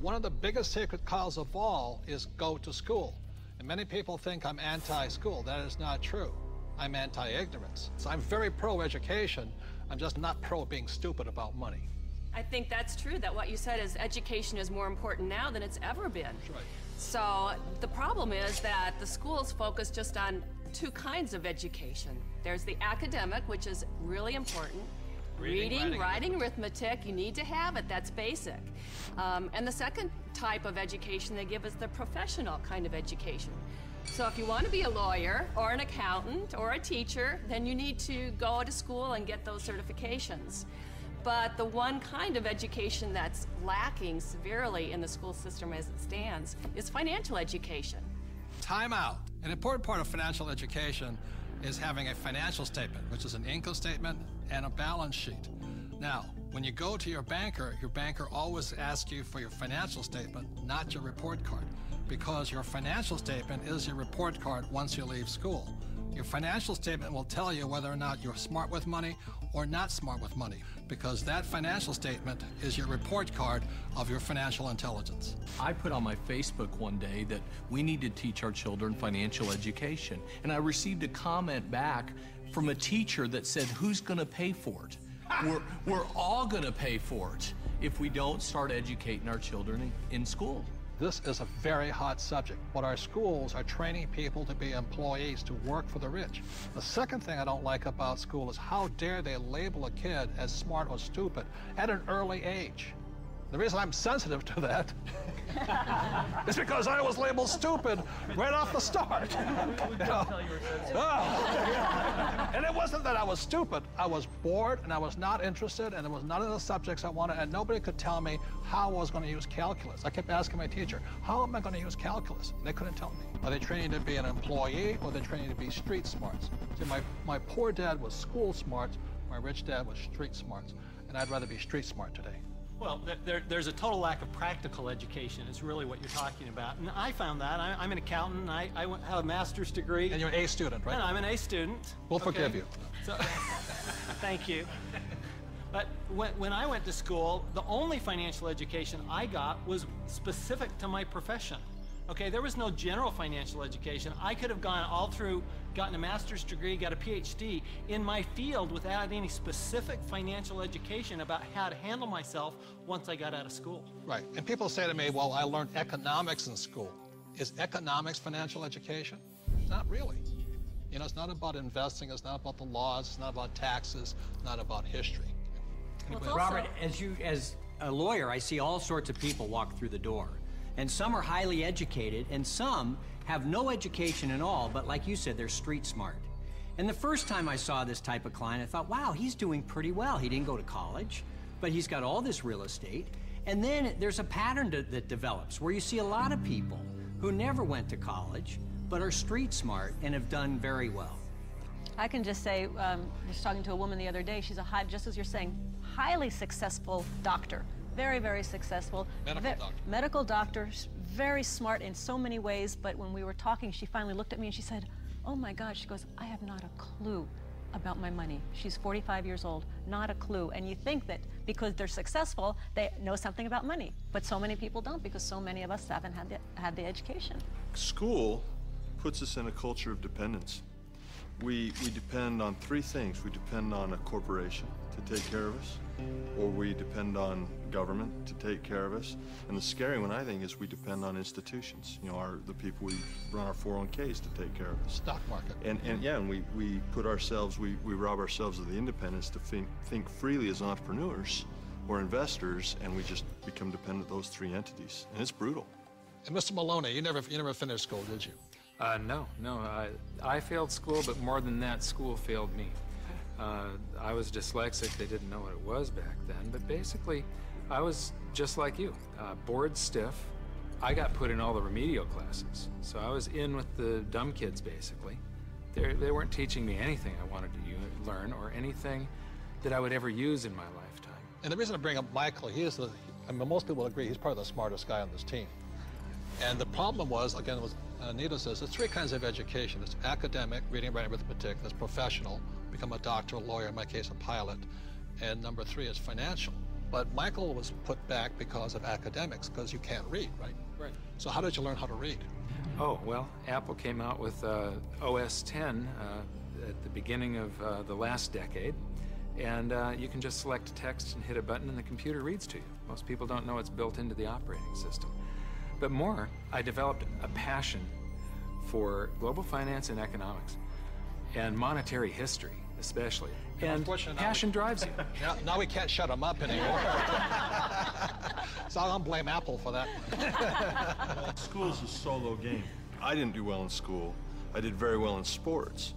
One of the biggest sacred cows of all is go to school. And many people think I'm anti-school. That is not true. I'm anti-ignorance. So I'm very pro-education. I'm just not pro being stupid about money. I think that's true, that what you said is education is more important now than it's ever been. That's right. So the problem is that the schools focus just on two kinds of education. There's the academic, which is really important. Reading, writing, arithmetic, you need to have it, that's basic. And the second type of education they give is the professional kind of education. So if you want to be a lawyer or an accountant or a teacher, then you need to go to school and get those certifications. But the one kind of education that's lacking severely in the school system as it stands is financial education. Time out. An important part of financial education is having a financial statement, which is an income statement and a balance sheet. Now, when you go to your banker always asks you for your financial statement, not your report card, because your financial statement is your report card once you leave school. Your financial statement will tell you whether or not you're smart with money or not smart with money, because that financial statement is your report card of your financial intelligence. I put on my Facebook one day that we need to teach our children financial education, and I received a comment back from a teacher that said, who's gonna pay for it? We're all gonna pay for it if we don't start educating our children in school. This is a very hot subject, but our schools are training people to be employees, to work for the rich. The second thing I don't like about school is how dare they label a kid as smart or stupid at an early age. The reason I'm sensitive to that is because I was labeled stupid right off the start. And it wasn't that I was stupid. I was bored and I was not interested, and it was none of the subjects I wanted, and nobody could tell me how I was going to use calculus. I kept asking my teacher, how am I going to use calculus? And they couldn't tell me. Are they training to be an employee, or are they training to be street smarts? See, my poor dad was school smart, my rich dad was street smarts, and I'd rather be street smart today. Well, there's a total lack of practical education is really what you're talking about. And I found that. I'm an accountant, and I have a master's degree. And you're an A student, right? And I'm an A student. We'll forgive you. So, thank you. But when I went to school, the only financial education I got was specific to my profession. Okay, there was no general financial education. I could have gone all through, gotten a master's degree, got a PhD in my field without any specific financial education about how to handle myself once I got out of school. Right, and people say to me, well, I learned economics in school. Is economics financial education? Not really. You know, it's not about investing, it's not about the laws, it's not about taxes, it's not about history. Well, Robert, as a lawyer, I see all sorts of people walk through the door. And some are highly educated, and some have no education at all, but like you said, they're street smart. And the first time I saw this type of client, I thought, wow, he's doing pretty well. He didn't go to college, but he's got all this real estate. And then there's a pattern that develops where you see a lot of people who never went to college, but are street smart and have done very well. I can just say, I was talking to a woman the other day, she's just as you're saying, highly successful doctor. Very, very successful. Medical doctor, very smart in so many ways, but when we were talking, she finally looked at me and she said, oh my God, she goes, I have not a clue about my money. She's 45 years old, not a clue. And you think that because they're successful, they know something about money. But so many people don't, because so many of us haven't had the education. School puts us in a culture of dependence. We depend on three things. We depend on a corporation to take care of us, or we depend on government to take care of us. And the scary one, I think, is we depend on institutions. You know, the people we run our 401ks to take care of us. Stock market. And we put ourselves, we rob ourselves of the independence to think freely as entrepreneurs or investors, and we just become dependent on those three entities. And it's brutal. And Mr. Maloney, you never finished school, did you? No. I failed school, but more than that, school failed me. I was dyslexic. They didn't know what it was back then, but basically, I was just like you, bored stiff. I got put in all the remedial classes, so I was in with the dumb kids, basically. They weren't teaching me anything I wanted to learn or anything that I would ever use in my lifetime. And the reason I bring up Michael, most people agree he's probably the smartest guy on this team. And the problem was, again, was Anita says, there's three kinds of education. There's academic, reading, writing, arithmetic. There's professional, become a doctor, a lawyer, in my case, a pilot. And number three is financial. But Michael was put back because of academics, because you can't read, right? Right. So how did you learn how to read? Oh, well, Apple came out with OS 10 at the beginning of the last decade. And you can just select text and hit a button and the computer reads to you. Most people don't know it's built into the operating system. But more, I developed a passion for global finance and economics, and monetary history, especially. And passion drives you. Now we can't shut them up anymore. So I'm gonna blame Apple for that. School is a solo game. I didn't do well in school. I did very well in sports.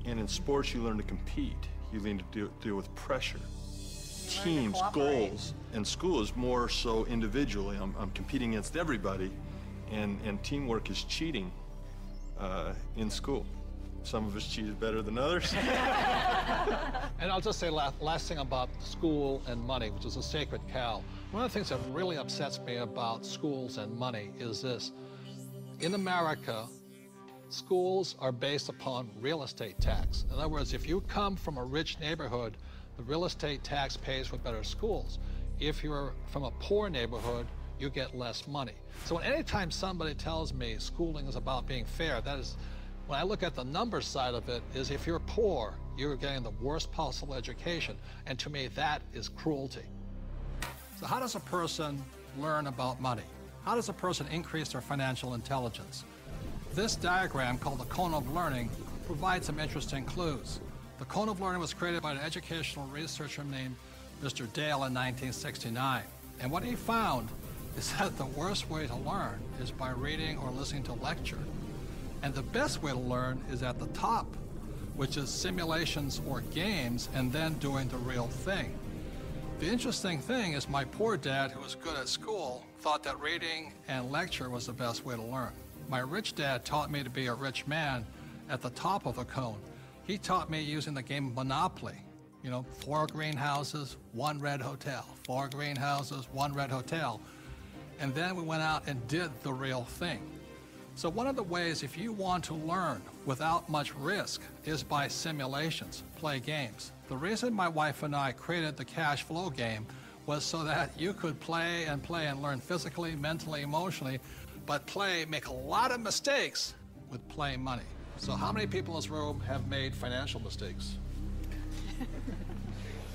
And in sports, you learn to compete. You learn to deal with pressure, teams, goals. And school is more so individually. I'm competing against everybody, and teamwork is cheating in school. Some of us cheated better than others. And I'll just say last thing about school and money, which is a sacred cow. One of the things that really upsets me about schools and money is this. In America, schools are based upon real estate tax. In other words, if you come from a rich neighborhood, the real estate tax pays for better schools. If you're from a poor neighborhood, you get less money. So anytime somebody tells me schooling is about being fair, that is, when I look at the numbers side of it, is if you're poor, you're getting the worst possible education. And to me, that is cruelty. So how does a person learn about money? How does a person increase their financial intelligence? This diagram, called the cone of learning, provides some interesting clues. The cone of learning was created by an educational researcher named Mr. Dale in 1969. And what he found is that the worst way to learn is by reading or listening to a lecture. And the best way to learn is at the top, which is simulations or games, and then doing the real thing. The interesting thing is my poor dad, who was good at school, thought that reading and lecture was the best way to learn. My rich dad taught me to be a rich man at the top of the cone. He taught me using the game Monopoly. You know, 4 greenhouses, 1 red hotel. 4 greenhouses, 1 red hotel. And then we went out and did the real thing. So one of the ways, if you want to learn without much risk, is by simulations, play games. The reason my wife and I created the cash flow game was so that you could play and learn physically, mentally, emotionally, but make a lot of mistakes with playing money. So how many people in this room have made financial mistakes?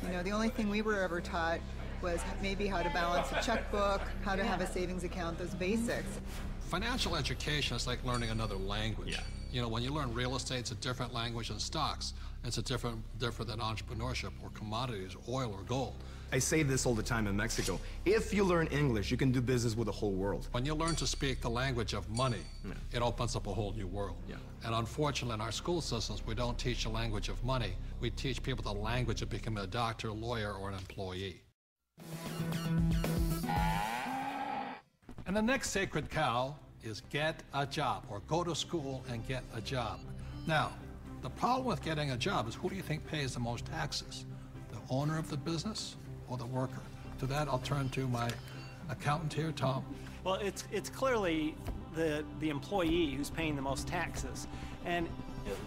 You know, the only thing we were ever taught was maybe how to balance a checkbook, how to have a savings account, those basics. Financial education is like learning another language. Yeah. You know, when you learn real estate, it's a different language than stocks. It's a different than entrepreneurship or commodities, or oil or gold. I say this all the time in Mexico. If you learn English, you can do business with the whole world. When you learn to speak the language of money, it opens up a whole new world. Yeah. And unfortunately, in our school systems, we don't teach the language of money. We teach people the language of becoming a doctor, lawyer, or an employee. And the next sacred cow is get a job, or go to school and get a job. Now, the problem with getting a job is, who do you think pays the most taxes? The owner of the business or the worker? To that, I'll turn to my accountant here, Tom. Well, it's clearly the employee who's paying the most taxes. And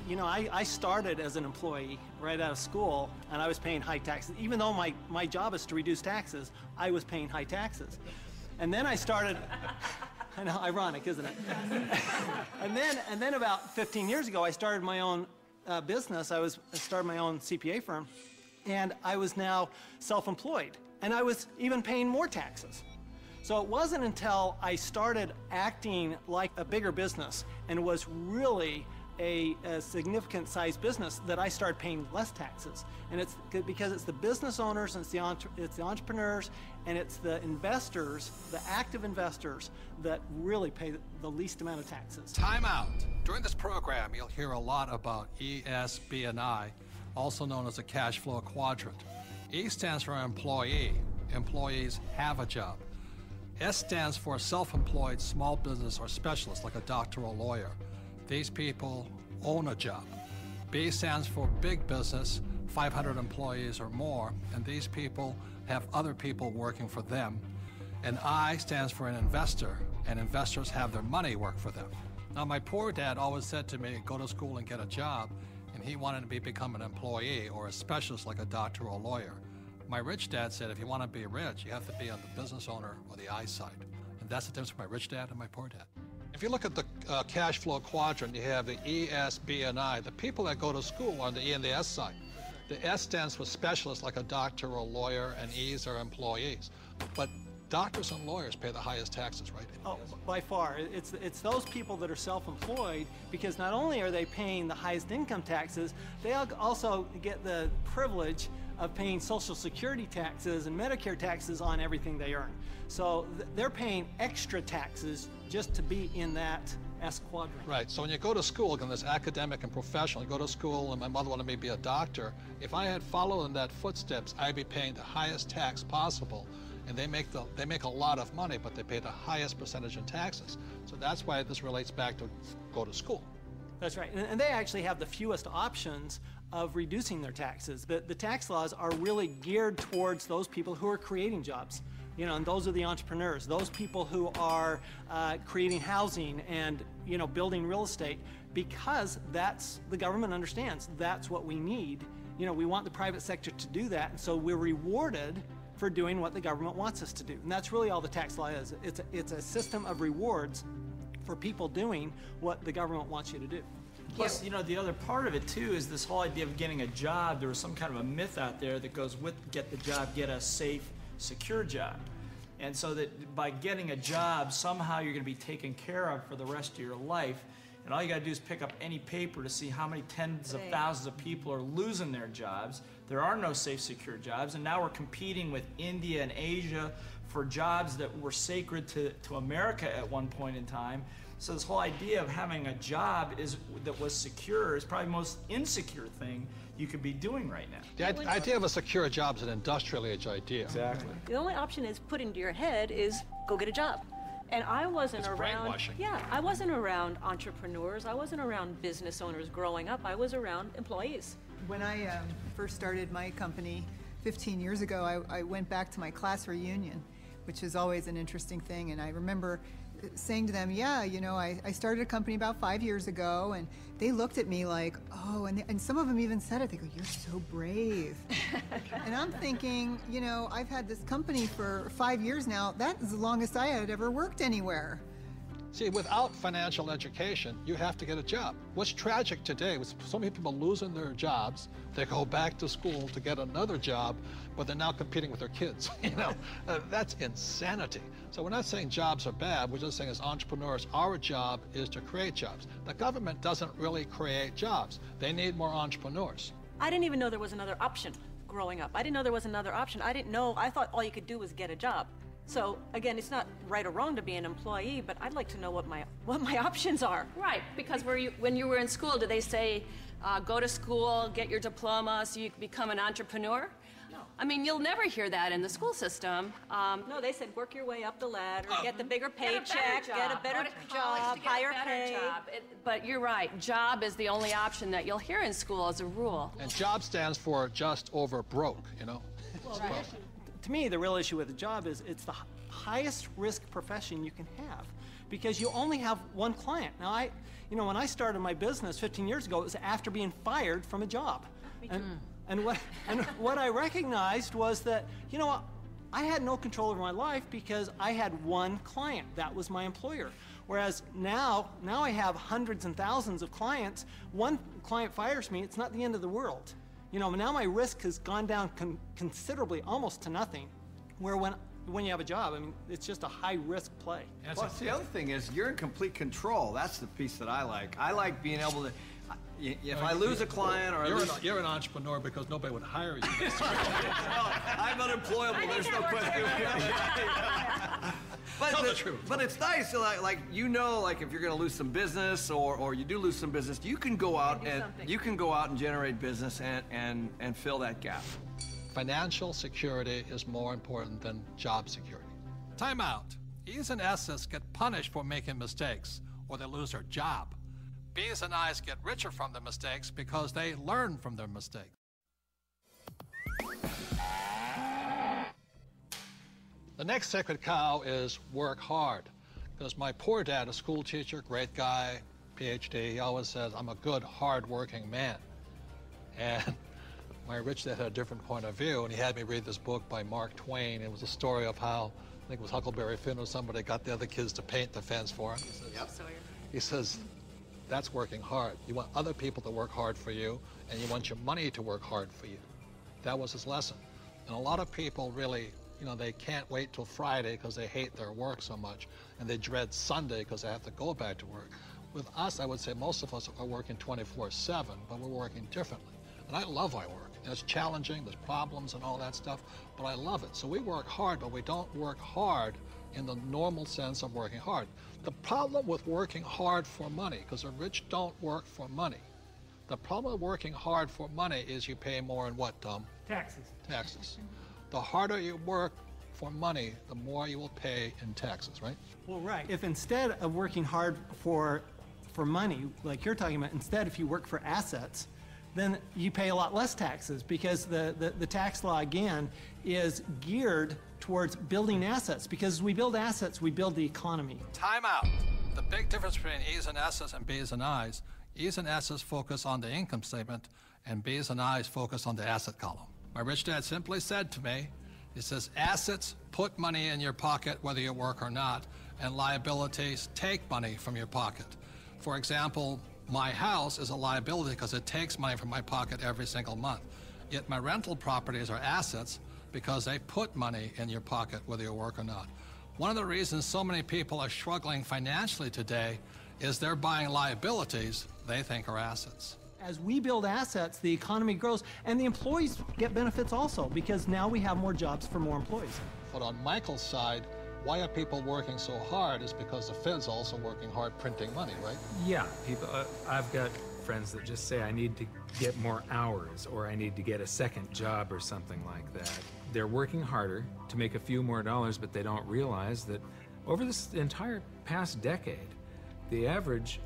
you know, I started as an employee right out of school, and I was paying high taxes. Even though my job is to reduce taxes, I was paying high taxes. And then I started, I know, ironic, isn't it? and then about 15 years ago, I started my own business. I started my own CPA firm, and I was now self-employed, and I was even paying more taxes. So it wasn't until I started acting like a bigger business and was really a significant sized business that I started paying less taxes. And it's because it's the business owners, and it's the entrepreneurs, and it's the investors, the active investors, that really pay the least amount of taxes. Time out. During this program, you'll hear a lot about E, S, B, and I, also known as the cash flow quadrant. E stands for employee. Employees have a job. S stands for self-employed small business or specialist, like a doctor or lawyer. These people own a job. B stands for big business, 500 employees or more, and these people have other people working for them. And I stands for an investor, and investors have their money work for them. Now, my poor dad always said to me, go to school and get a job, and he wanted to become an employee or a specialist like a doctor or a lawyer. My rich dad said, if you want to be rich, you have to be on the business owner or the I side. And that's the difference between my rich dad and my poor dad. If you look at the cash flow quadrant, you have the E, S, B, and I. The people that go to school are on the E and the S side. The S stands for specialists like a doctor or a lawyer, and E's are employees. But doctors and lawyers pay the highest taxes, right? Oh, by far. It's those people that are self-employed, because not only are they paying the highest income taxes, they also get the privilege of paying Social Security taxes and Medicare taxes on everything they earn. So they're paying extra taxes just to be in that S quadrant. Right, so when you go to school, again, there's academic and professional. You go to school, and my mother wanted me to be a doctor. If I had followed in that footsteps, I'd be paying the highest tax possible. And they make a lot of money, but they pay the highest percentage in taxes. So that's why this relates back to go to school. That's right, and they actually have the fewest options of reducing their taxes. The tax laws are really geared towards those people who are creating jobs. You know, and those are the entrepreneurs, those people who are creating housing and, you know, building real estate, because the government understands that's what we need. You know, we want the private sector to do that, and so we're rewarded for doing what the government wants us to do. And that's really all the tax law is. It's a system of rewards for people doing what the government wants you to do. Plus, you know, the other part of it too is this whole idea of getting a job. There was some kind of a myth out there that goes with get the job, get a safe, secure job. And so that by getting a job, somehow you're going to be taken care of for the rest of your life. And all you got to do is pick up any paper to see how many tens of thousands of people are losing their jobs. There are no safe, secure jobs. And now we're competing with India and Asia for jobs that were sacred to America at one point in time. So this whole idea of having a job that was secure is probably the most insecure thing you could be doing right now. The idea of a secure job is an industrial age idea. Exactly. The only option is put into your head is go get a job. And I wasn't around, brainwashing. Yeah, I wasn't around entrepreneurs. I wasn't around business owners growing up. I was around employees. When I first started my company 15 years ago, I went back to my class reunion, which is always an interesting thing. And I remember saying to them, yeah, you know, I started a company about 5 years ago, and they looked at me like, oh, and some of them even said it. They go, you're so brave. And I'm thinking, you know, I've had this company for 5 years now. That is the longest I had ever worked anywhere. See, without financial education, you have to get a job. What's tragic today with so many people losing their jobs, they go back to school to get another job, but they're now competing with their kids. You know, that's insanity. So we're not saying jobs are bad. We're just saying as entrepreneurs, our job is to create jobs. The government doesn't really create jobs. They need more entrepreneurs. I didn't even know there was another option growing up. I didn't know there was another option. I didn't know. I thought all you could do was get a job. So again, it's not right or wrong to be an employee, but I'd like to know what my options are. Right, because when you were in school, did they say, go to school, get your diploma so you can become an entrepreneur? No. I mean, you'll never hear that in the school system. No, they said work your way up the ladder, get the bigger paycheck, get a better job, higher pay. But you're right, job is the only option that you'll hear in school as a rule. And job stands for just over broke, you know? Well, to me, the real issue with the job is it's the highest risk profession you can have, because you only have one client. Now, you know, when I started my business 15 years ago, it was after being fired from a job. And what I recognized was that, you know what, I had no control over my life because I had one client. That was my employer. Whereas now I have hundreds and thousands of clients. One client fires me, it's not the end of the world. You know, now my risk has gone down considerably, almost to nothing, where when you have a job, I mean, it's just a high-risk play. Plus, the other thing is you're in complete control. That's the piece that I like. I like being able to, if I lose a client or you're an entrepreneur because nobody would hire you. I'm unemployable, there's no question. But it's nice, like you know, like if you're going to lose some business or you do lose some business, you can go out and generate business and fill that gap. Financial security is more important than job security. Time out. E's and S's get punished for making mistakes, or they lose their job. B's and I's get richer from their mistakes because they learn from their mistakes. The next sacred cow is work hard. Because my poor dad, a school teacher, great guy, PhD, he always says, I'm a good, hard-working man. And My rich dad had a different point of view, and he had me read this book by Mark Twain. It was a story of how, I think it was Huckleberry Finn or somebody, got the other kids to paint the fence for him. He says, that's working hard. You want other people to work hard for you, and you want your money to work hard for you. That was his lesson. And a lot of people really, you know, they can't wait till Friday because they hate their work so much, and they dread Sunday because they have to go back to work. With us, I would say most of us are working 24/7, but we're working differently. And I love my work. And it's challenging, there's problems and all that stuff, but I love it. So we work hard, but we don't work hard in the normal sense of working hard. The problem with working hard for money, because the rich don't work for money. The problem with working hard for money is you pay more in what, Tom? Taxes. Taxes. The harder you work for money, the more you will pay in taxes, right? Well, right. If instead of working hard for money, like you're talking about, instead if you work for assets, then you pay a lot less taxes, because the tax law, again, is geared towards building assets, because as we build assets, we build the economy. Time out. The big difference between E's and S's and B's and I's, E's and S's focus on the income statement, and B's and I's focus on the asset column. My rich dad simply said to me, he says, assets put money in your pocket whether you work or not, and liabilities take money from your pocket. For example, my house is a liability because it takes money from my pocket every single month. Yet my rental properties are assets because they put money in your pocket whether you work or not. One of the reasons so many people are struggling financially today is they're buying liabilities they think are assets. As we build assets, the economy grows, and the employees get benefits also, because now we have more jobs for more employees. But on Michael's side, why are people working so hard is because the Fed's also working hard printing money, right? Yeah, people. I've got friends that just say I need to get more hours, or I need to get a second job or something like that. They're working harder to make a few more dollars, but they don't realize that over this entire past decade, the average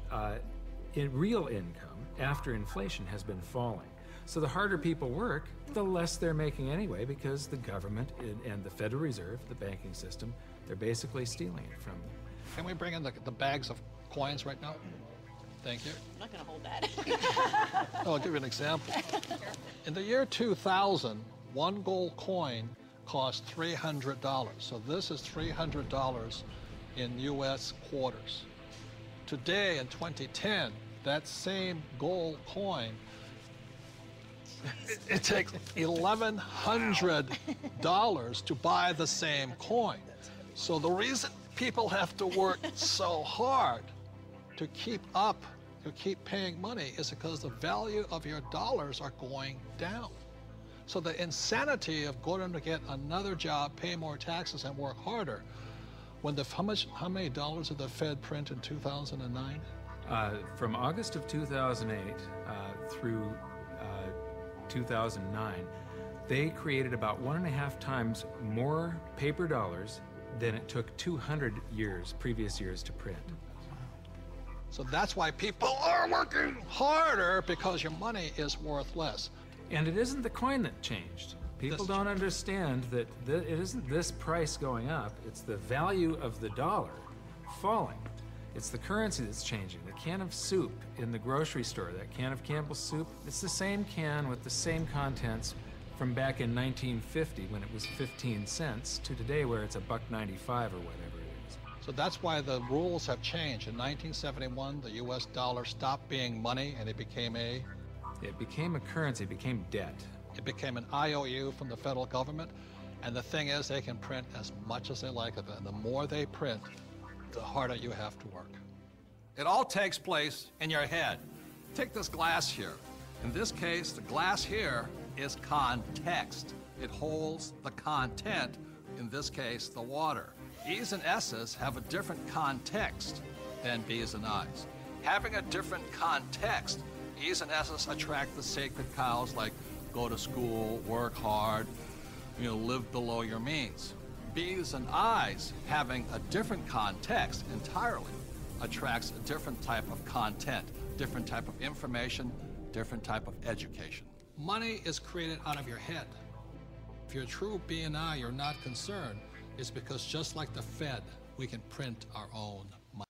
in real income after inflation has been falling. So the harder people work, the less they're making anyway, because the government and the Federal Reserve, the banking system, they're basically stealing it from them. Can we bring in the bags of coins right now? Thank you. I'm not going to hold that. I'll give you an example. In the year 2000, one gold coin cost $300. So this is $300 in U.S. quarters. Today, in 2010, that same gold coin, it takes $1,100 to buy the same coin. So the reason people have to work so hard to keep paying money is because the value of your dollars are going down. So the insanity of going to get another job, pay more taxes, and work harder, when how many dollars did the Fed print in 2009? From August of 2008 through 2009, they created about 1.5 times more paper dollars than it took 200 previous years to print. So that's why people are working harder, because your money is worth less. And it isn't the coin that changed. People don't understand that it isn't this price going up, it's the value of the dollar falling. It's the currency that's changing. The can of soup in the grocery store, that can of Campbell's soup, it's the same can with the same contents from back in 1950 when it was 15 cents to today where it's $1.95 or whatever it is. So that's why the rules have changed. In 1971, the US dollar stopped being money and it became a currency, it became debt. It became an IOU from the federal government. And the thing is, they can print as much as they like of it. And the more they print, the harder you have to work. It all takes place in your head. Take this glass here. In this case, the glass here is context. It holds the content, in this case, the water. E's and S's have a different context than B's and I's. Having a different context, E's and S's attract the sacred cows like go to school, work hard, live below your means. B's and I's, having a different context entirely, attracts a different type of content, different type of information, different type of education. Money is created out of your head. If you're a true B and I, you're not concerned, it's because just like the Fed, we can print our own money.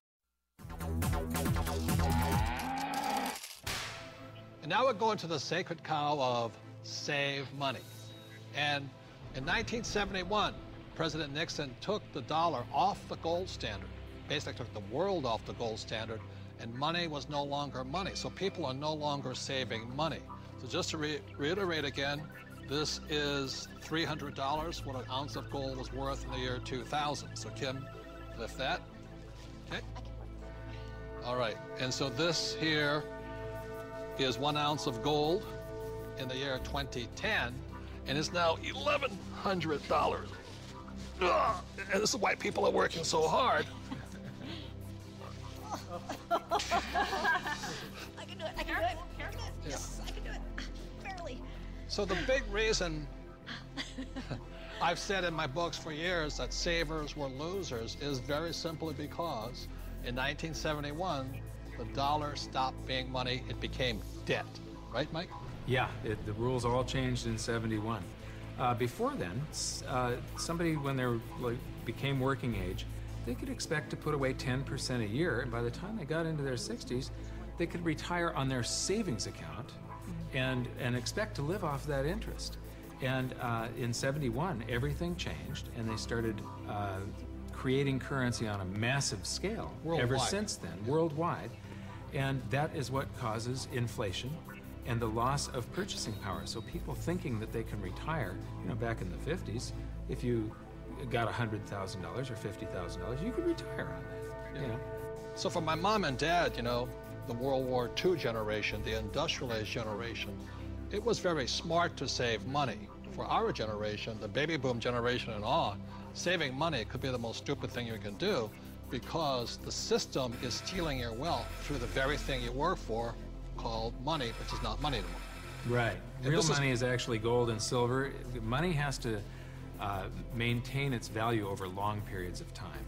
And now we're going to the sacred cow of save money. And in 1971, President Nixon took the dollar off the gold standard, basically took the world off the gold standard, and money was no longer money. So people are no longer saving money. So just to reiterate again, this is $300, what an ounce of gold was worth in the year 2000. So Kim, lift that. Okay. All right, and so this here is 1 ounce of gold in the year 2010, and it's now $1,100. Ugh, and this is why people are working so hard. I can do it. I can do it. Yes, I can do it. Barely. So the big reason I've said in my books for years that savers were losers is very simply because in 1971, the dollar stopped being money. It became debt. Right, Mike? Yeah, the rules all changed in '71. Before then, somebody, when they became working age, they could expect to put away 10% a year, and by the time they got into their 60s, they could retire on their savings account and expect to live off that interest. And in '71, everything changed, and they started creating currency on a massive scale. Worldwide. Ever since then, worldwide. And that is what causes inflation and the loss of purchasing power. So people thinking that they can retire, you know, back in the 50s, if you got $100,000 or $50,000, you could retire on that, you know. So for my mom and dad, you know, the World War II generation, the industrial age generation, it was very smart to save money. For our generation, the baby boom generation and on, saving money could be the most stupid thing you can do because the system is stealing your wealth through the very thing you work for, called money, which is not money anymore. Right. Real money is actually gold and silver. Money has to maintain its value over long periods of time.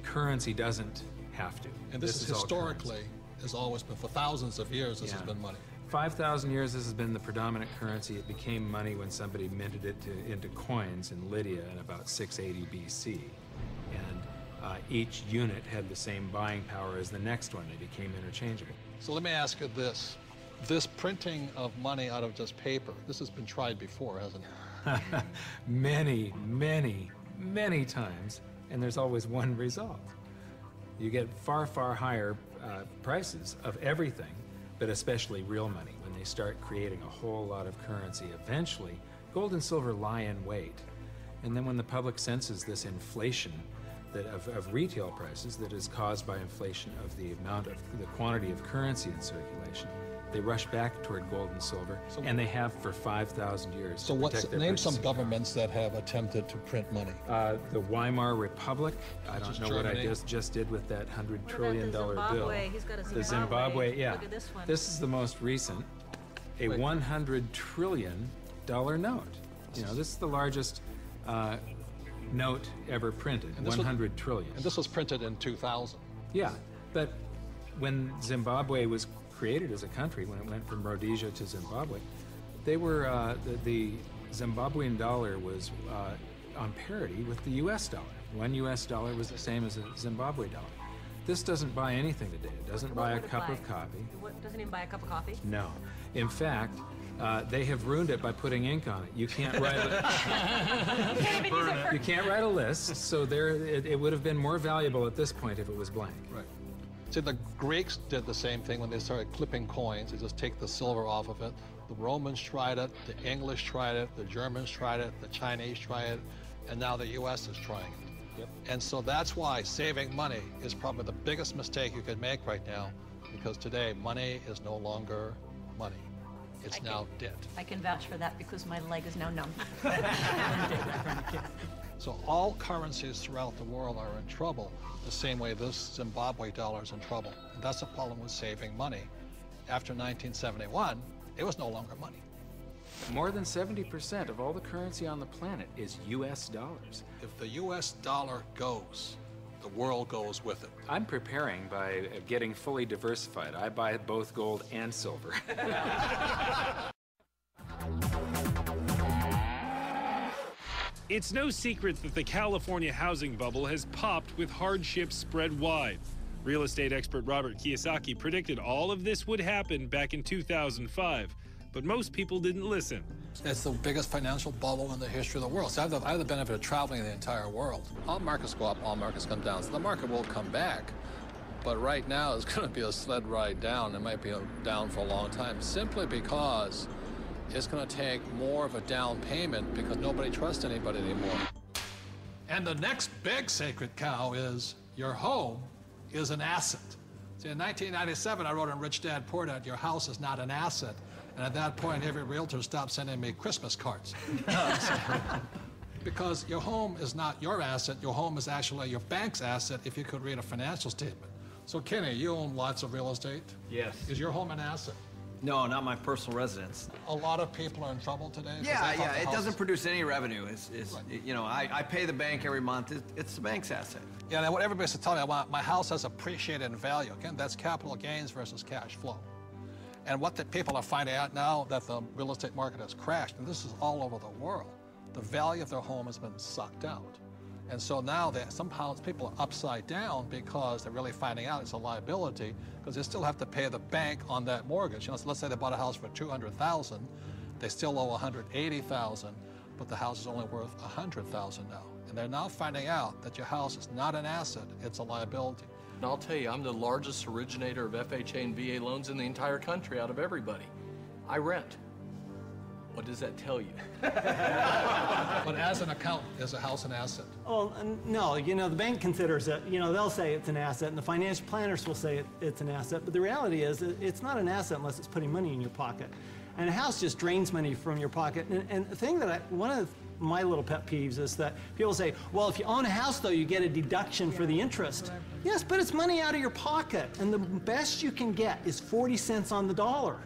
Currency doesn't have to. And this is historically, has always been, for thousands of years, this has been money. 5,000 years, this has been the predominant currency. It became money when somebody minted it into coins in Lydia in about 680 BC. And each unit had the same buying power as the next one. They became interchangeable. So let me ask you this. This printing of money out of just paper, this has been tried before, hasn't it? Many, many, many times, and there's always one result. You get far, far higher prices of everything, but especially real money. When they start creating a whole lot of currency, eventually, gold and silver lie in wait. And then when the public senses this inflation of retail prices that is caused by inflation of the quantity of currency in circulation, they rush back toward gold and silver, and they have for 5,000 years. So name some governments that have attempted to print money. The Weimar Republic. I don't know what I just did with that $100 trillion bill. He's got a Zimbabwe. The Zimbabwe, yeah. Look at this one. This is the most recent, a $100 trillion note. You know, this is the largest note ever printed, 100 trillion. And this was printed in 2000. Yeah, but when Zimbabwe was created as a country, when it went from Rhodesia to Zimbabwe, they were, the Zimbabwean dollar was on parity with the US dollar. $1 US was the same as a Zimbabwe dollar. This doesn't buy anything today. It doesn't buy a cup of coffee. Doesn't even buy a cup of coffee? No. In fact, they have ruined it by putting ink on it. You can't write you can't write a list, so it would have been more valuable at this point if it was blank. Right. See, the Greeks did the same thing when they started clipping coins. They just take the silver off of it. The Romans tried it, the English tried it, the Germans tried it, the Chinese tried it, and now the US is trying it. Yep. And so that's why saving money is probably the biggest mistake you could make right now, because today money is no longer money. It's now debt. I can vouch for that because my leg is now numb. So all currencies throughout the world are in trouble, the same way this Zimbabwe dollar is in trouble. And that's the problem with saving money. After 1971, it was no longer money. More than 70% of all the currency on the planet is US dollars. If the US dollar goes, the world goes with it. I'm preparing by getting fully diversified. I buy both gold and silver. It's no secret that the California housing bubble has popped with hardships spread wide. Real estate expert Robert Kiyosaki predicted all of this would happen back in 2005. but most people didn't listen. It's the biggest financial bubble in the history of the world. So I have the benefit of traveling the entire world. All markets go up, all markets come down. So the market will come back. But right now, it's going to be a sled ride down. It might be down for a long time, simply because it's going to take more of a down payment because nobody trusts anybody anymore. And the next big sacred cow is your home is an asset. See, in 1997, I wrote in Rich Dad, Poor Dad, your house is not an asset. And at that point, every realtor stopped sending me Christmas cards. Because your home is not your asset. Your home is actually your bank's asset if you could read a financial statement. So, Kenny, you own lots of real estate? Yes. Is your home an asset? No, not my personal residence. A lot of people are in trouble today? Yeah, it doesn't produce any revenue. You know, I pay the bank every month. It's the bank's asset. Yeah, and what everybody's telling me, I want my house has appreciated in value. Again, that's capital gains versus cash flow. And what the people are finding out now that the real estate market has crashed, and this is all over the world, the value of their home has been sucked out. And so now somehow people are upside down because they're really finding out it's a liability because they still have to pay the bank on that mortgage. You know, so let's say they bought a house for $200,000, they still owe $180,000, but the house is only worth $100,000 now. And they're now finding out that your house is not an asset, it's a liability. And I'll tell you, I'm the largest originator of FHA and VA loans in the entire country out of everybody. I rent. What does that tell you? But as an accountant, is a house an asset? Oh, no, you know, the bank considers it, you know, they'll say it's an asset, and the financial planners will say it's an asset, but the reality is it's not an asset unless it's putting money in your pocket. And a house just drains money from your pocket. And the thing that one of my little pet peeves is that people say, well, if you own a house, though, you get a deduction for the interest. Yes, but it's money out of your pocket, and the best you can get is 40 cents on the dollar.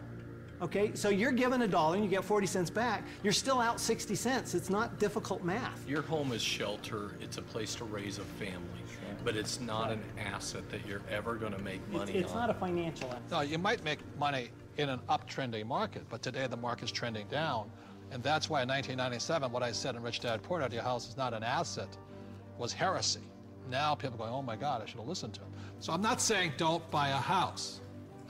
Okay, so you're given $1 and you get 40 cents back. You're still out 60 cents. It's not difficult math. Your home is shelter. It's a place to raise a family, but it's not an asset that you're ever going to make money on. It's not a financial asset. No, you might make money in an uptrending market, but today the market's trending down. And that's why in 1997, what I said in Rich Dad, Poor Dad, your house is not an asset, was heresy. Now people are going, oh my God, I should have listened to him. So I'm not saying don't buy a house.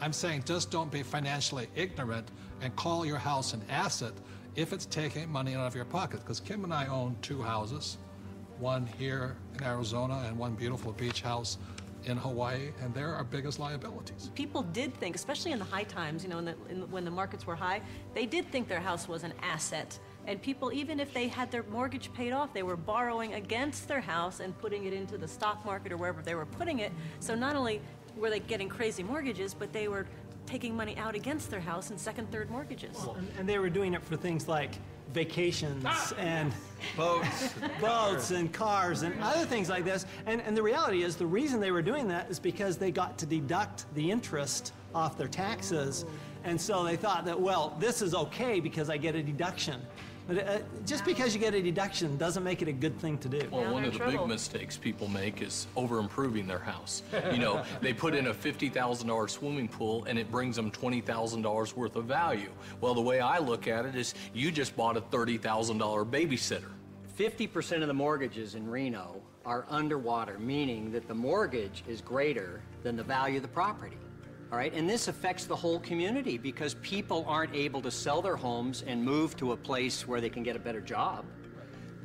I'm saying just don't be financially ignorant and call your house an asset if it's taking money out of your pocket. Because Kim and I own 2 houses, one here in Arizona and one beautiful beach house in Hawaii, and they're our biggest liabilities. People did think, especially in the high times, you know, when the markets were high, they did think their house was an asset. And people, even if they had their mortgage paid off, they were borrowing against their house and putting it into the stock market or wherever they were putting it. So not only were they getting crazy mortgages, but they were taking money out against their house in second, third mortgages. Well, and they were doing it for things like vacations and boats and cars and other things like this. And the reality is the reason they were doing that is because they got to deduct the interest off their taxes. And so they thought that, well, this is okay because I get a deduction. But just because you get a deduction doesn't make it a good thing to do. Well, one of the big mistakes people make is over-improving their house. You know, they put in a $50,000 swimming pool and it brings them $20,000 worth of value. Well, the way I look at it is you just bought a $30,000 babysitter. 50% of the mortgages in Reno are underwater, meaning that the mortgage is greater than the value of the property. All right, and this affects the whole community because people aren't able to sell their homes and move to a place where they can get a better job.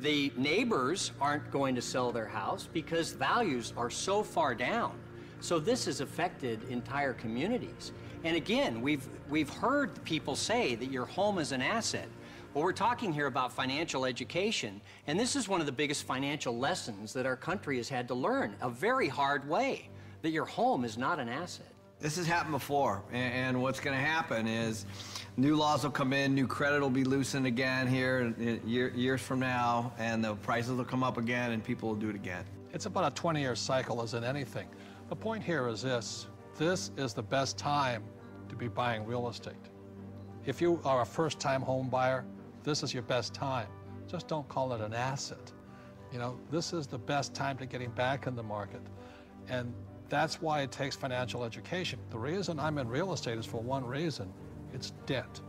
The neighbors aren't going to sell their house because values are so far down. So this has affected entire communities. And again, we've heard people say that your home is an asset. Well, we're talking here about financial education, and this is one of the biggest financial lessons that our country has had to learn, a very hard way, that your home is not an asset. This has happened before, and what's going to happen is new laws will come in, new credit will be loosened again here years from now, and the prices will come up again, and people will do it again. It's about a 20-year cycle as in anything. The point here is this is the best time to be buying real estate. If you are a first-time home buyer, this is your best time. Just don't call it an asset. You know, this is the best time to getting back in the market. And that's why it takes financial education. The reason I'm in real estate is for one reason. It's debt.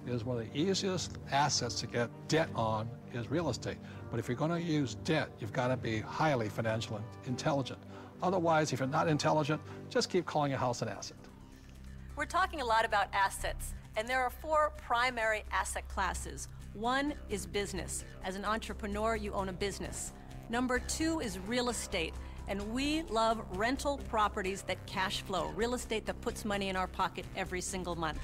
It is one of the easiest assets to get debt on is real estate. But if you're going to use debt, you've got to be highly financially intelligent. Otherwise, if you're not intelligent, just keep calling your house an asset. We're talking a lot about assets, And there are 4 primary asset classes. One is business. As an entrepreneur, you own a business. Number 2 is real estate. And we love rental properties that cash flow, real estate that puts money in our pocket every single month.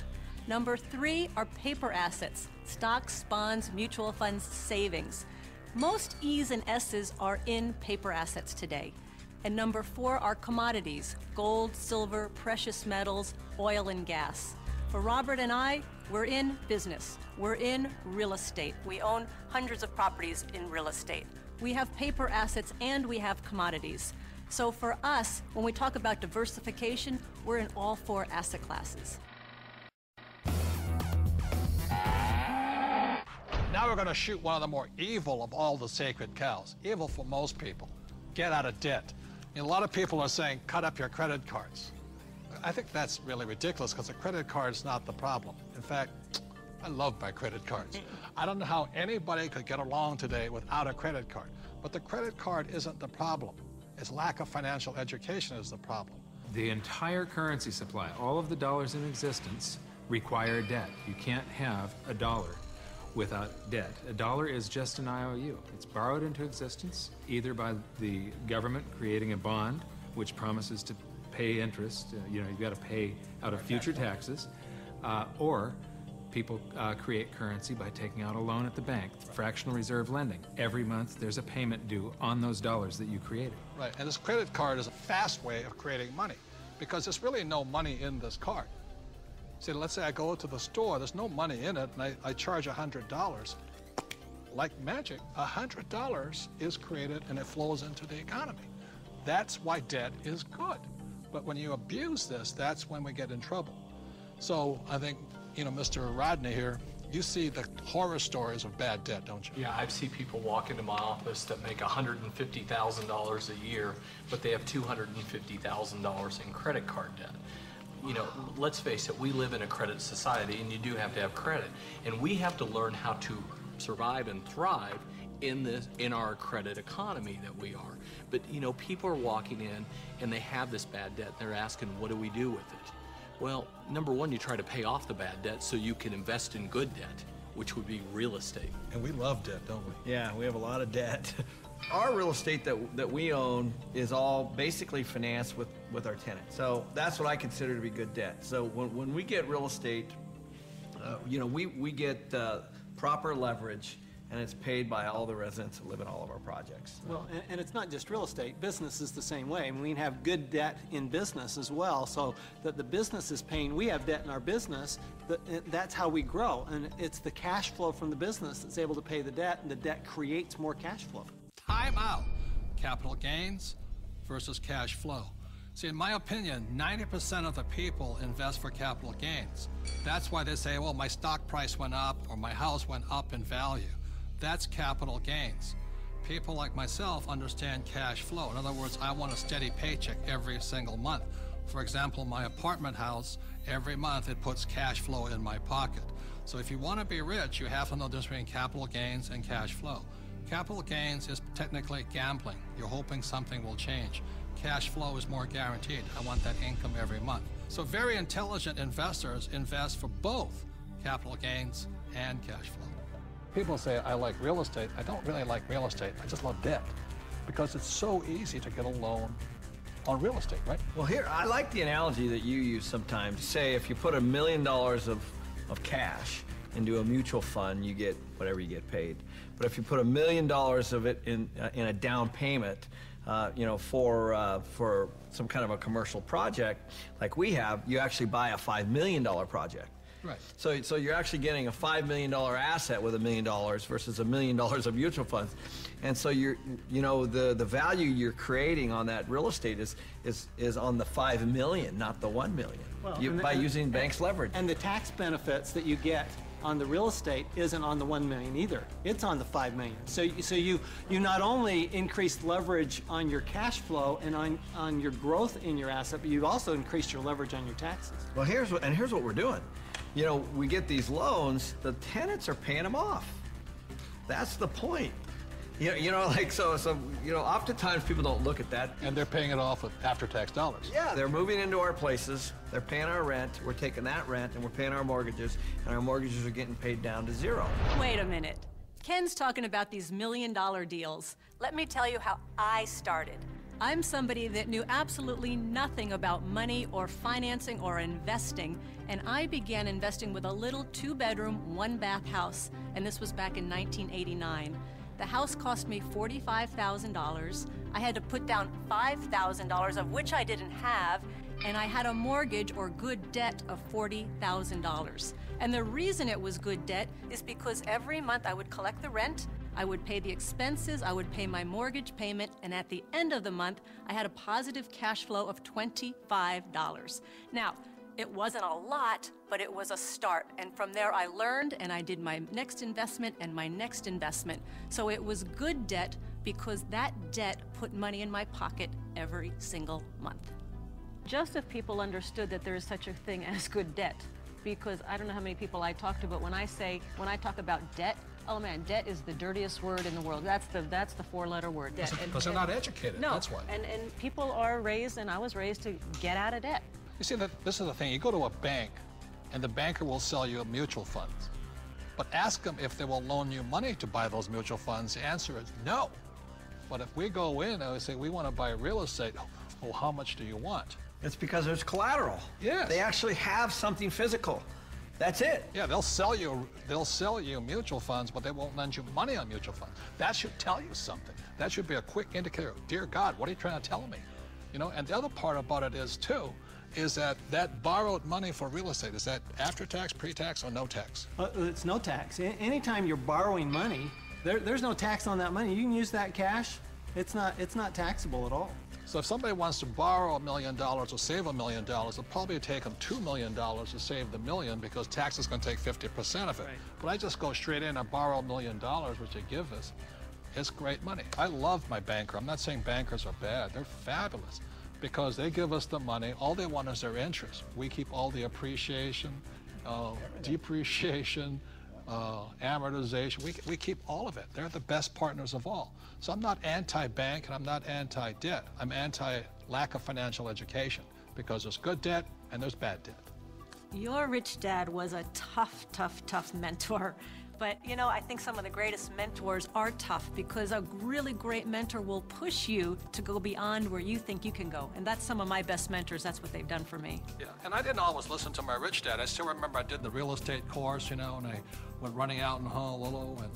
Number 3 are paper assets, stocks, bonds, mutual funds, savings. Most E's and S's are in paper assets today. And number 4 are commodities, gold, silver, precious metals, oil and gas. For Robert and I, we're in business. We're in real estate. We own hundreds of properties in real estate. We have paper assets and we have commodities. So for us, when we talk about diversification, we're in all 4 asset classes. Now we're going to shoot one of the more evil of all the sacred cows. Evil for most people. Get out of debt. A lot of people are saying, cut up your credit cards. I think that's really ridiculous because a credit card is not the problem. In fact, I love my credit cards. I don't know how anybody could get along today without a credit card. But the credit card isn't the problem. It's lack of financial education is the problem. The entire currency supply, all of the dollars in existence, require debt. You can't have a dollar without debt. A dollar is just an IOU. It's borrowed into existence either by the government creating a bond which promises to pay interest, you've got to pay out of future taxes, or people create currency by taking out a loan at the bank, fractional reserve lending. Every month there's a payment due on those dollars that you created. Right, and this credit card is a fast way of creating money because there's really no money in this card. See, let's say I go to the store, there's no money in it, and I charge $100. Like magic, $100 is created and it flows into the economy. That's why debt is good. But when you abuse this, that's when we get in trouble. So I think, Mr. Rodney here, you see the horror stories of bad debt, don't you? Yeah, I've seen people walk into my office that make $150,000 a year, but they have $250,000 in credit card debt. Let's face it, we live in a credit society and you do have to have credit. And we have to learn how to survive and thrive in our credit economy that we are. But people are walking in and they have this bad debt. They're asking, what do we do with it? Well, number one, you try to pay off the bad debt so you can invest in good debt, which would be real estate. And we love debt, don't we? Yeah, we have a lot of debt. Our real estate that we own is all basically financed with our tenants. So that's what I consider to be good debt. So when we get real estate, we get proper leverage, and it's paid by all the residents that live in all of our projects. Well, and it's not just real estate. Business is the same way. I mean, we have good debt in business as well, so that the business is paying. We have debt in our business. That's how we grow, and it's the cash flow from the business that's able to pay the debt, and the debt creates more cash flow. Time out. Capital gains versus cash flow. See, in my opinion, 90% of the people invest for capital gains. That's why they say, well, my stock price went up or my house went up in value. That's capital gains. People like myself understand cash flow. In other words, I want a steady paycheck every single month. For example, my apartment house, every month it puts cash flow in my pocket. So if you want to be rich, you have to know the difference between capital gains and cash flow. Capital gains is technically gambling. You're hoping something will change. Cash flow is more guaranteed. I want that income every month. So very intelligent investors invest for both capital gains and cash flow. People say, I like real estate. I don't really like real estate. I just love debt because it's so easy to get a loan on real estate, right? Well, here, I like the analogy that you use sometimes. Say if you put $1 million of cash into a mutual fund, you get whatever you get paid. But if you put $1 million of it in a down payment, for some kind of a commercial project like we have, you actually buy a $5 million project. Right. So you're actually getting a $5 million asset with $1 million versus $1 million of mutual funds, and so the value you're creating on that real estate is on the $5 million, not the $1 million. Well, by using banks' leverage. And the tax benefits that you get on the real estate isn't on the $1 million either. It's on the $5 million. So you not only increased leverage on your cash flow and on your growth in your asset, but you've also increased your leverage on your taxes. Well, here's what we're doing. We get these loans, the tenants are paying them off. That's the point. You know, like, so, you know, oftentimes people don't look at that. And they're paying it off with after-tax dollars. Yeah, they're moving into our places, they're paying our rent, we're taking that rent, and we're paying our mortgages, and our mortgages are getting paid down to zero. Wait a minute. Ken's talking about these million-dollar deals. Let me tell you how I started. I'm somebody that knew absolutely nothing about money or financing or investing, and I began investing with a little 2-bedroom, 1-bath house, and this was back in 1989. The house cost me $45,000. I had to put down $5,000, of which I didn't have, and I had a mortgage or good debt of $40,000. And the reason it was good debt is because every month I would collect the rent, I would pay the expenses, I would pay my mortgage payment, and at the end of the month, I had a positive cash flow of $25. Now, it wasn't a lot, but it was a start. And from there, I learned, and I did my next investment and my next investment. So it was good debt because that debt put money in my pocket every single month. Just if people understood that there is such a thing as good debt, because I don't know how many people I talk to, but when I talk about debt, oh man, debt is the dirtiest word in the world. That's the 4-letter word, debt. Because they're not educated, no, that's why. And people are raised, and I was raised to get out of debt. You see, this is the thing. You go to a bank, and the banker will sell you mutual funds. But ask them if they will loan you money to buy those mutual funds. The answer is no. But if we go in and we say, we want to buy real estate, oh, how much do you want? It's because there's collateral. Yes. They actually have something physical. That's it. Yeah, they'll sell you mutual funds, but they won't lend you money on mutual funds. That should tell you something. That should be a quick indicator. Dear God, what are you trying to tell me? You know, and the other part about it is, too, is that borrowed money for real estate, is that after tax, pre-tax, or no tax? It's no tax. Anytime you're borrowing money, there's no tax on that money. You can use that cash. It's not taxable at all. So if somebody wants to borrow $1 million or save $1 million, it'll probably take them $2 million to save the million because tax is going to take 50% of it. Right. But I just go straight in and borrow $1 million, which they give us. It's great money. I love my banker. I'm not saying bankers are bad. They're fabulous because they give us the money. All they want is their interest. We keep all the appreciation, depreciation, amortization. We keep all of it. They're the best partners of all. So I'm not anti-bank and I'm not anti-debt. I'm anti-lack of financial education because there's good debt and there's bad debt. Your rich dad was a tough, tough, tough mentor. But, you know, I think some of the greatest mentors are tough because a really great mentor will push you to go beyond where you think you can go. And that's some of my best mentors. That's what they've done for me. Yeah, and I didn't always listen to my rich dad. I still remember I did the real estate course, you know, and I went running out in Honolulu, and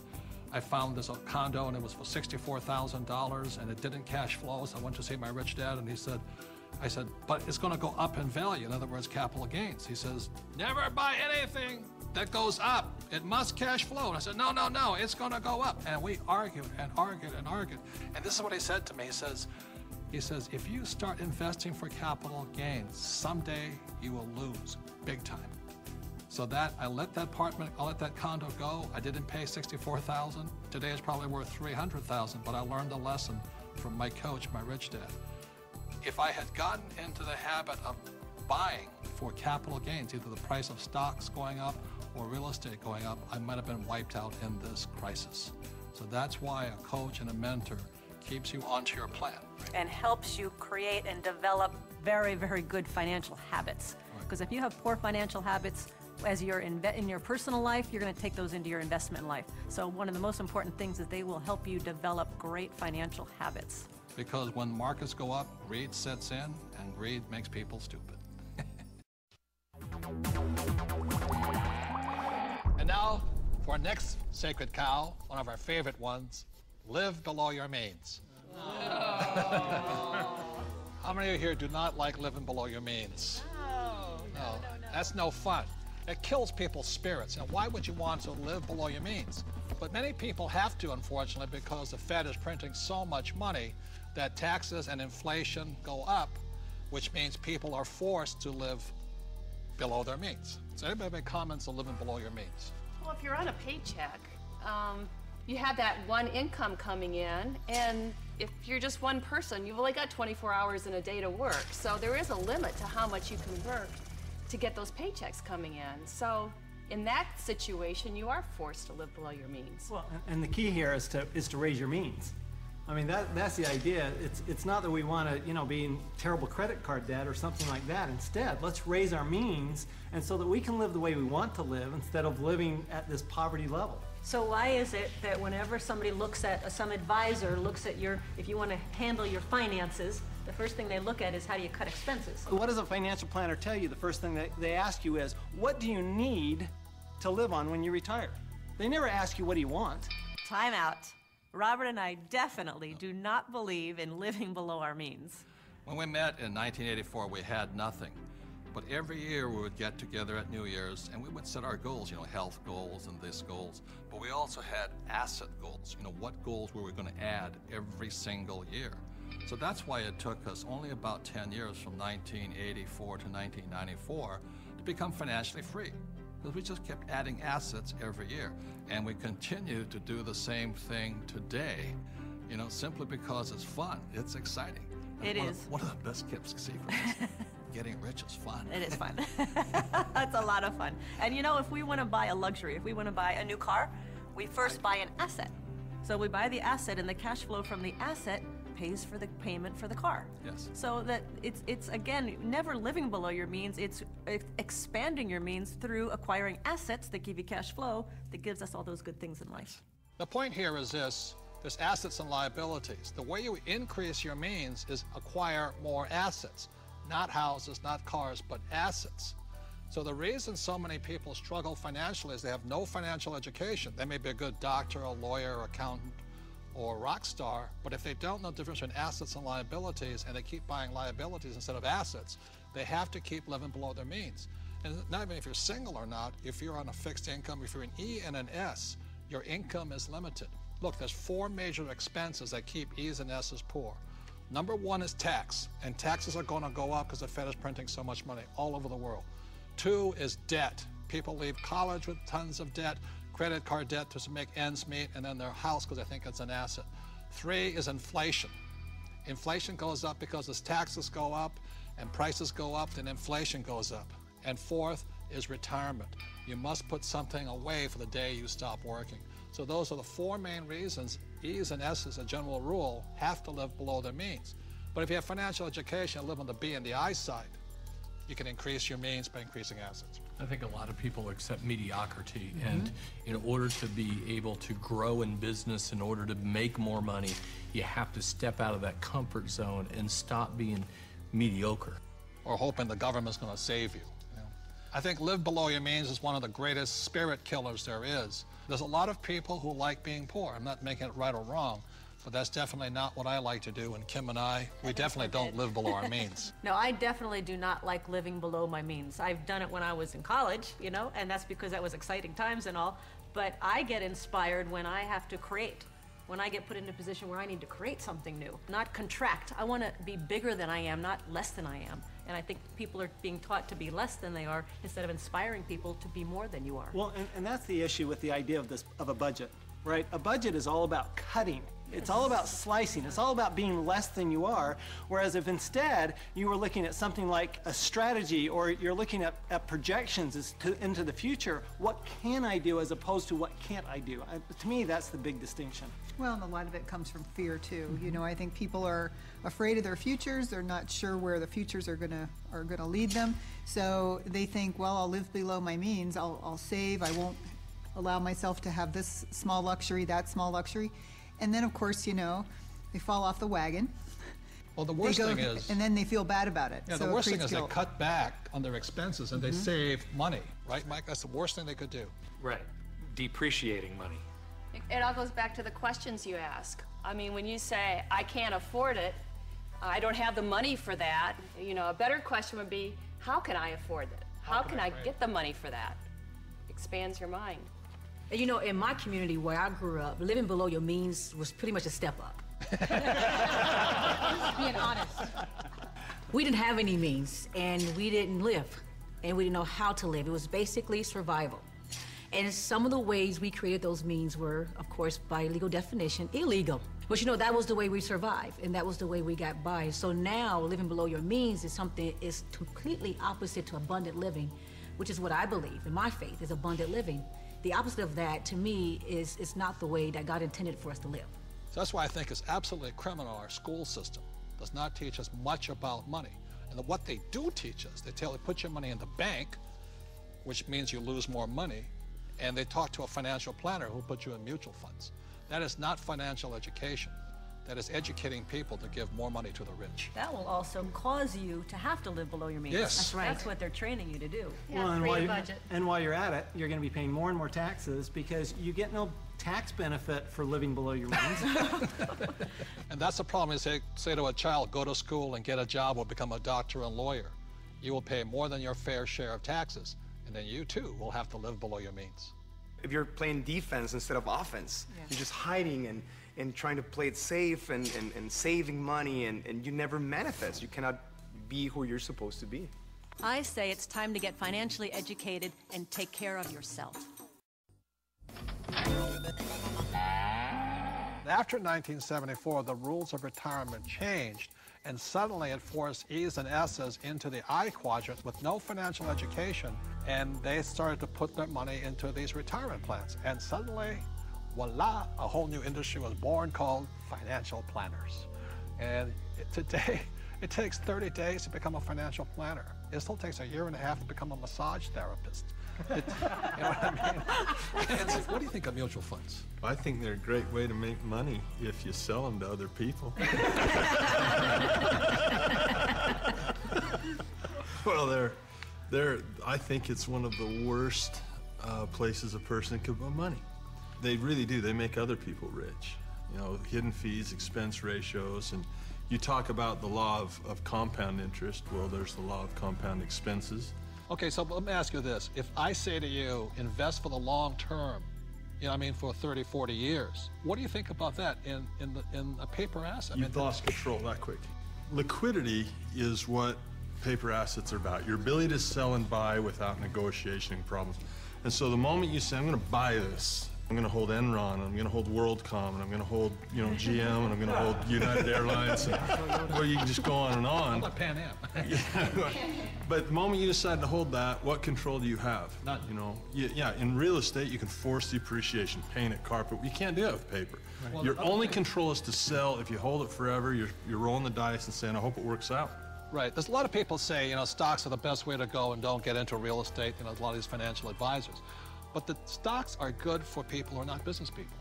I found this condo, and it was for $64,000, and it didn't cash flow. So I went to see my rich dad, and I said, but it's going to go up in value. In other words, capital gains. He says, never buy anything that goes up. It must cash flow. And I said, no, it's going to go up. And we argued and argued and argued. And this is what he said to me. He says, if you start investing for capital gains, someday you will lose big time. So that I let that condo go. I didn't pay $64,000. Today it's probably worth $300,000, but I learned a lesson from my coach, my rich dad. If I had gotten into the habit of buying for capital gains, either the price of stocks going up or real estate going up, I might have been wiped out in this crisis. So that's why a coach and a mentor keeps you onto your plan. And helps you create and develop very, very good financial habits. Because if you have poor financial habits, as you're in your personal life, you're going to take those into your investment life. So one of the most important things is they will help you develop great financial habits. Because when markets go up, greed sets in, and greed makes people stupid. And now, for our next sacred cow, one of our favorite ones, live below your means. How many of you here do not like living below your means? No. That's no fun. It kills people's spirits. And why would you want to live below your means? But many people have to, unfortunately, because the Fed is printing so much money that taxes and inflation go up, which means people are forced to live below their means. So anybody make comments on living below your means? Well, if you're on a paycheck, you have that one income coming in, and if you're just one person, you've only got 24 hours in a day to work. So there is a limit to how much you can work to get those paychecks coming in. So In that situation, you are forced to live below your means. Well, and the key here is to raise your means. I mean, that's the idea. It's not that we want to, you know, be in terrible credit card debt or something like that. Instead, let's raise our means, and so that we can live the way we want to live instead of living at this poverty level. So why is it that whenever somebody looks at, some advisor looks at if you want to handle your finances, the first thing they look at is how do you cut expenses? What does a financial planner tell you? The first thing they ask you is, what do you need to live on when you retire? They never ask you, what do you want? Time out. Robert and I definitely do not believe in living below our means. When we met in 1984, we had nothing. But every year we would get together at New Year's and we would set our goals, you know, health goals and this goals. But we also had asset goals, you know, what goals were we going to add every single year. So that's why it took us only about 10 years from 1984 to 1994 to become financially free. Because we just kept adding assets every year. And we continue to do the same thing today, you know, simply because it's fun. It's exciting. It is. One of the best kept secrets. Getting rich is fun. It is fun. That's a lot of fun. And you know, if we want to buy a luxury, if we want to buy a new car, we first buy an asset. So we buy the asset, and the cash flow from the asset pays for the payment for the car. Yes. So that it's again, never living below your means, it's expanding your means through acquiring assets that give you cash flow that gives us all those good things in life. The point here is this, there's assets and liabilities. The way you increase your means is acquire more assets, not houses, not cars, but assets. So the reason so many people struggle financially is they have no financial education. They may be a good doctor, a lawyer, accountant, or rock star, but if they don't know the difference between assets and liabilities and they keep buying liabilities instead of assets, they have to keep living below their means. And not even if you're single or not, if you're on a fixed income, if you're an E and an S, your income is limited. Look, there's 4 major expenses that keep E's and S's poor. Number 1 is tax, and taxes are going to go up because the Fed is printing so much money all over the world. 2 is debt. People leave college with tons of debt, credit card debt to make ends meet, and then their house because they think it's an asset. 3 is inflation. Inflation goes up because as taxes go up and prices go up, then inflation goes up. And 4th is retirement. You must put something away for the day you stop working. So those are the 4 main reasons E's and S's, a general rule, have to live below their means. But if you have financial education and live on the B and the I side, you can increase your means by increasing assets. I think a lot of people accept mediocrity, and in order to be able to grow in business, in order to make more money, you have to step out of that comfort zone and stop being mediocre. Or hoping the government's going to save you. I think live below your means is one of the greatest spirit killers there is. There's a lot of people who like being poor. I'm not making it right or wrong, but that's definitely not what I like to do. And Kim and I, we definitely don't live below our means. No, I definitely do not like living below my means. I've done it when I was in college, you know, and that's because that was exciting times and all. But I get inspired when I have to create, when I get put in a position where I need to create something new, not contract. I want to be bigger than I am, not less than I am. And I think people are being taught to be less than they are instead of inspiring people to be more than you are. Well, and that's the issue with the idea of a budget, right? A budget is all about cutting. It's all about slicing. It's all about being less than you are. Whereas if instead you were looking at something like a strategy, or you're looking at projections into the future, what can I do as opposed to what can't I do? To me, that's the big distinction. Well, and a lot of it comes from fear too. You know, I think people are afraid of their futures. They're not sure where the futures are gonna lead them. So they think, well, I'll live below my means. I'll save. I won't allow myself to have this small luxury, that small luxury. And then, of course, you know, they fall off the wagon. Well, the worst thing is... And then they feel bad about it. Yeah, so the worst thing is they cut back on their expenses and they save money, right, Mike? That's the worst thing they could do. Right. Depreciating money. It all goes back to the questions you ask. I mean, when you say, I can't afford it, I don't have the money for that, you know, a better question would be, how can I afford it? How can I get the money for that? Expands your mind. You know, in my community where I grew up, living below your means was pretty much a step up. Being honest. We didn't have any means, and we didn't live, and we didn't know how to live. It was basically survival. And some of the ways we created those means were, of course, by legal definition, illegal. But you know, that was the way we survived, and that was the way we got by. So now, living below your means is something is completely opposite to abundant living, which is what I believe, in my faith, is abundant living. The opposite of that, to me, is not the way that God intended for us to live. So that's why I think it's absolutely criminal our school system does not teach us much about money. And what they do teach us, they tell you put your money in the bank, which means you lose more money, and they talk to a financial planner who puts you in mutual funds. That is not financial education. That is educating people to give more money to the rich. That will also cause you to have to live below your means. Yes. That's right. That's what they're training you to do. Well, and while you're at it, you're going to be paying more and more taxes because you get no tax benefit for living below your means. And that's the problem is they say to a child, go to school and get a job or become a doctor and lawyer. You will pay more than your fair share of taxes, and then you too will have to live below your means. If you're playing defense instead of offense, you're just hiding and trying to play it safe and saving money, and you never manifest. You cannot be who you're supposed to be. I say it's time to get financially educated and take care of yourself. After 1974, the rules of retirement changed, and suddenly it forced E's and S's into the I quadrant with no financial education, and they started to put their money into these retirement plans. And suddenly, voila, a whole new industry was born called financial planners. And today, it takes 30 days to become a financial planner. It still takes a year and a half to become a massage therapist. You know what I mean? What do you think of mutual funds? I think they're a great way to make money if you sell them to other people. Well, I think it's one of the worst places a person could put money. They really do. They make other people rich. You know, hidden fees, expense ratios, and you talk about the law of compound interest. Well, there's the law of compound expenses. Okay, so let me ask you this. If I say to you, invest for the long term, you know what I mean, for 30, 40 years, what do you think about that in a paper asset? You've lost control that quick. Liquidity is what paper assets are about. Your ability to sell and buy without negotiation problems. And so the moment you say, I'm going to buy this, I'm going to hold Enron, I'm going to hold WorldCom, and I'm going to hold, you know, GM, and I'm going to hold United Airlines, and well, you can just go on and on. How about Pan Am? Yeah, but the moment you decide to hold that, what control do you have? None. You know, yeah, in real estate, you can force depreciation, paint it, carpet. You can't do that with paper. Right. Your only control is to sell. If you hold it forever, you're rolling the dice and saying, I hope it works out. Right. There's a lot of people say, you know, stocks are the best way to go and don't get into real estate. You know, a lot of these financial advisors. But the stocks are good for people who are not business people.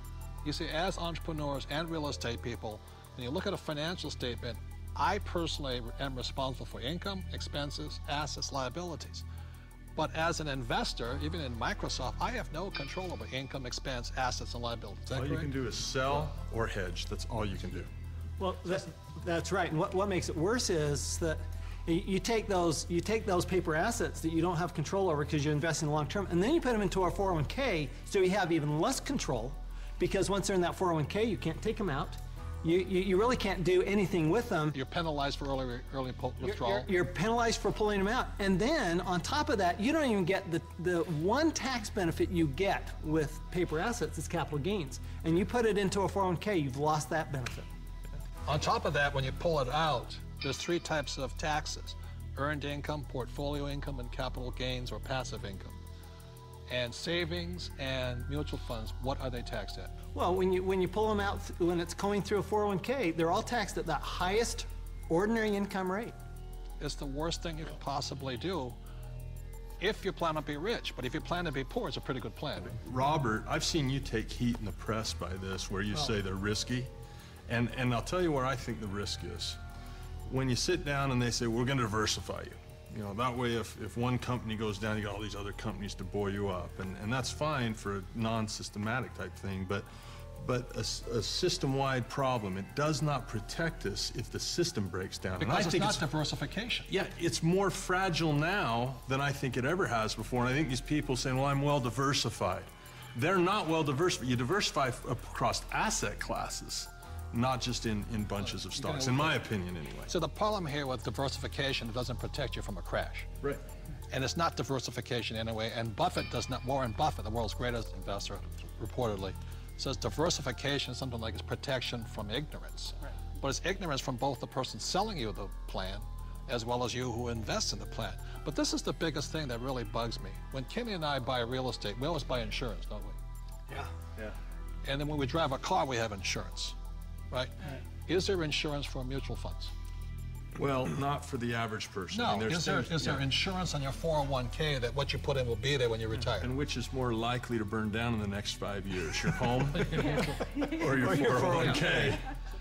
You see, as entrepreneurs and real estate people, when you look at a financial statement, I personally am responsible for income, expenses, assets, liabilities. But as an investor, even in Microsoft, I have no control over income, expense, assets, and liabilities. Is that All correct? you can do is sell or hedge. That's all you can do. Well, that's right. And what makes it worse is that you take those paper assets that you don't have control over because you're investing long term, and then you put them into our 401k, so you have even less control, because once they're in that 401k, you can't take them out. You really can't do anything with them. You're penalized for early withdrawal. You're penalized for pulling them out. And then, on top of that, you don't even get the one tax benefit you get with paper assets is capital gains. And you put it into a 401k, you've lost that benefit. On top of that, when you pull it out, there's 3 types of taxes: earned income, portfolio income, and capital gains or passive income. And savings and mutual funds, what are they taxed at? Well, when you pull them out, when it's going through a 401k, they're all taxed at that highest ordinary income rate. It's the worst thing you could possibly do if you plan to be rich. But if you plan to be poor, it's a pretty good plan. Robert, I've seen you take heat in the press by this, where you say they're risky. And I'll tell you where I think the risk is. When you sit down and they say, we're going to diversify you. You know, that way if one company goes down, you got all these other companies to buoy you up. And that's fine for a non-systematic type thing, but a system-wide problem, it does not protect us if the system breaks down. Because it's not diversification. Yeah, it's more fragile now than I think it ever has before. And I think these people saying, well, I'm well diversified. They're not well diversified. You diversify across asset classes, not just in bunches of stocks, in my opinion anyway. So the problem here with diversification, it doesn't protect you from a crash. Right. And it's not diversification anyway, and Warren Buffett, the world's greatest investor, reportedly, says diversification is something like it's protection from ignorance. Right. But it's ignorance from both the person selling you the plan as well as you who invest in the plan. But this is the biggest thing that really bugs me. When Kenny and I buy real estate, we always buy insurance, don't we? Yeah. And then when we drive a car, we have insurance, right? Is there insurance for mutual funds? Well, not for the average person. No, I mean, is there insurance on your 401k that what you put in will be there when you retire? And which is more likely to burn down in the next 5 years, your home or your 401k?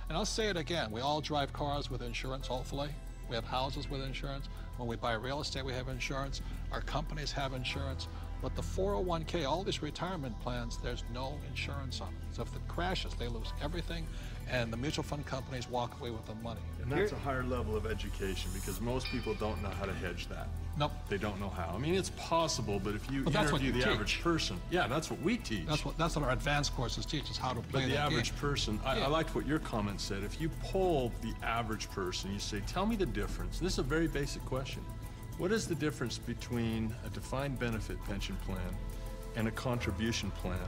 And I'll say it again, we all drive cars with insurance, hopefully. We have houses with insurance. When we buy real estate, we have insurance. Our companies have insurance. But the 401k, all these retirement plans, there's no insurance on them. So if it crashes, they lose everything, and the mutual fund companies walk away with the money. And that's a higher level of education, because most people don't know how to hedge that. Nope. They don't know how. I mean, it's possible, but if you that's what interview you the teach. average person, yeah, that's what we teach. That's what our advanced courses teach, is how to play But the average game. person, I liked what your comment said. If you poll the average person, you say, tell me the difference. This is a very basic question. What is the difference between a defined benefit pension plan and a contribution plan?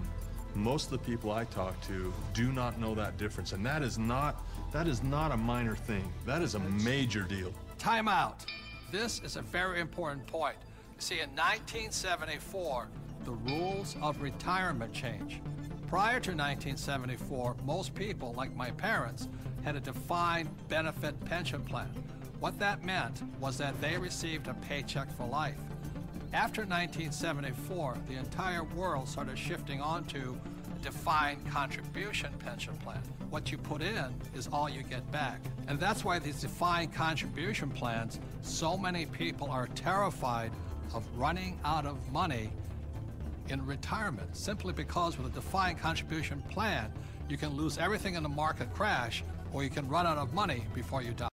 Most of the people I talk to do not know that difference, and that is not a minor thing. That is a major deal. Time out. This is a very important point. You see, in 1974, the rules of retirement changed. Prior to 1974, most people, like my parents, had a defined benefit pension plan. What that meant was that they received a paycheck for life. After 1974, the entire world started shifting onto a defined contribution pension plan. What you put in is all you get back. And that's why these defined contribution plans, so many people are terrified of running out of money in retirement, simply because with a defined contribution plan, you can lose everything in the market crash, or you can run out of money before you die.